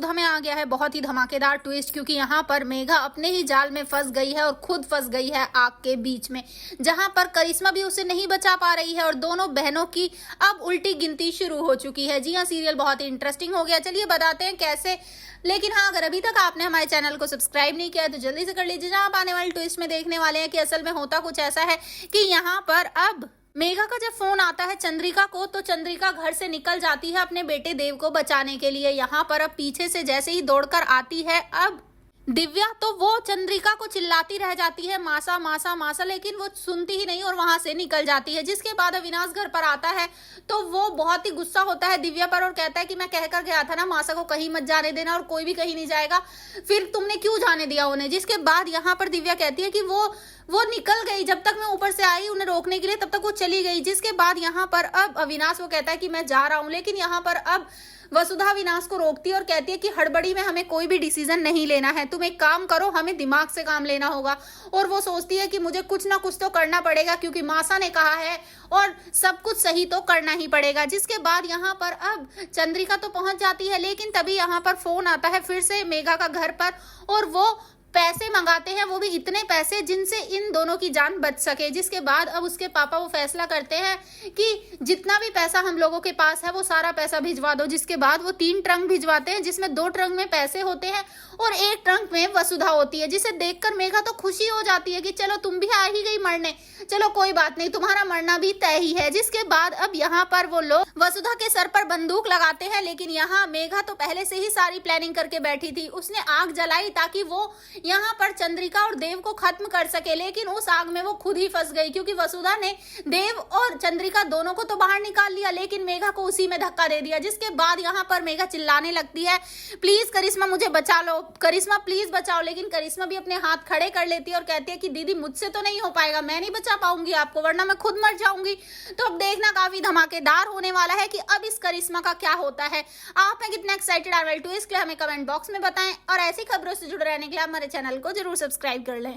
हमें आ गया है बहुत ही धमाकेदार ट्विस्ट, क्योंकि यहाँ पर मेघा अपने ही जाल में फंस गई है और खुद फंस गई है आग के बीच में, जहाँ पर करिश्मा भी उसे नहीं बचा पा रही है और दोनों बहनों की अब उल्टी गिनती शुरू हो चुकी है। जी हाँ, सीरियल बहुत ही इंटरेस्टिंग हो गया। चलिए बताते हैं कैसे। लेकिन हाँ, अगर अभी तक आपने हमारे चैनल को सब्सक्राइब नहीं किया है तो जल्दी से कर लीजिए। जहाँ आप आने वाले ट्विस्ट में देखने वाले हैं कि असल में होता कुछ ऐसा है कि यहाँ पर अब मेघा का जब फोन आता है चंद्रिका को, तो चंद्रिका घर से निकल जाती है अपने बेटे देव को बचाने के लिए। यहाँ पर अब पीछे से जैसे ही दौड़कर आती है अब दिव्या, तो वो चंद्रिका को चिल्लाती रह जाती है मासा मासा मासा, लेकिन वो सुनती ही नहीं और वहां से निकल जाती है। जिसके बाद अविनाश घर पर आता है तो वो बहुत ही गुस्सा होता है दिव्या पर और कहता है कि मैं कहकर गया था ना मासा को कहीं मत जाने देना और कोई भी कहीं नहीं जाएगा, फिर तुमने क्यों जाने दिया उन्हें। जिसके बाद यहाँ पर दिव्या कहती है कि वो निकल गई, जब तक मैं ऊपर से आई उन्हें रोकने के लिए तब तक वो चली गई। जिसके बाद यहाँ पर अब अविनाश वो कहता है कि मैं जा रहा हूँ, लेकिन यहाँ पर अब वसुधा अविनाश को रोकती है और कहती है कि हड़बड़ी में हमें कोई भी डिसीजन नहीं लेना है, तुम एक काम करो, हमें दिमाग से काम लेना होगा। और वो सोचती है कि मुझे कुछ ना कुछ तो करना पड़ेगा क्योंकि मासा ने कहा है और सब कुछ सही तो करना ही पड़ेगा। जिसके बाद यहाँ पर अब चंद्रिका तो पहुंच जाती है, लेकिन तभी यहाँ पर फोन आता है फिर से मेघा का घर पर और वो पैसे मंगाते हैं, वो भी इतने पैसे जिनसे इन दोनों की जान बच सके। जिसके बाद अब उसके पापा वो फैसला करते हैं कि जितना भी पैसा हम लोगों के पास है वो सारा पैसा भिजवा दो। जिसके बाद वो 3 ट्रंक भिजवाते हैं, जिसमें 2 ट्रंक में पैसे होते हैं और 1 ट्रंक में वसुधा होती है। जिसे देखकर मेघा तो खुशी हो जाती है कि चलो तुम भी आ ही गई मरने, चलो कोई बात नहीं, तुम्हारा मरना भी तय ही है। जिसके बाद अब यहाँ पर वो लोग वसुधा के सर पर बंदूक लगाते हैं, लेकिन यहाँ मेघा तो पहले से ही सारी प्लानिंग करके बैठी थी। उसने आग जलाई ताकि वो यहाँ पर चंद्रिका और देव को खत्म कर सके, लेकिन उस आग में वो खुद ही फंस गई क्योंकि वसुधा ने देव और चंद्रिका दोनों को तो बाहर निकाल लिया लेकिन मेघा को उसी में धक्का दे दिया। जिसके बाद यहाँ पर मेघा चिल्लाने लगती है, प्लीज करिश्मा मुझे बचा लो, करिश्मा प्लीज बचाओ। लेकिन करिश्मा भी अपने हाथ खड़े कर लेती है और कहती है कि दीदी मुझसे तो नहीं हो पाएगा, मैं नहीं बचा पाऊंगी आपको, वरना मैं खुद मर जाऊंगी। तो अब देखना काफी धमाकेदार होने वाला है कि अब इस करिश्मा का क्या होता है। आप में कितना एक्साइटेड आ रहे हैं ट्विस्ट के लिए हमें कमेंट बॉक्स में बताएं और ऐसी खबरों से जुड़े रहने के लिए हमारे चैनल को जरूर सब्सक्राइब कर लें।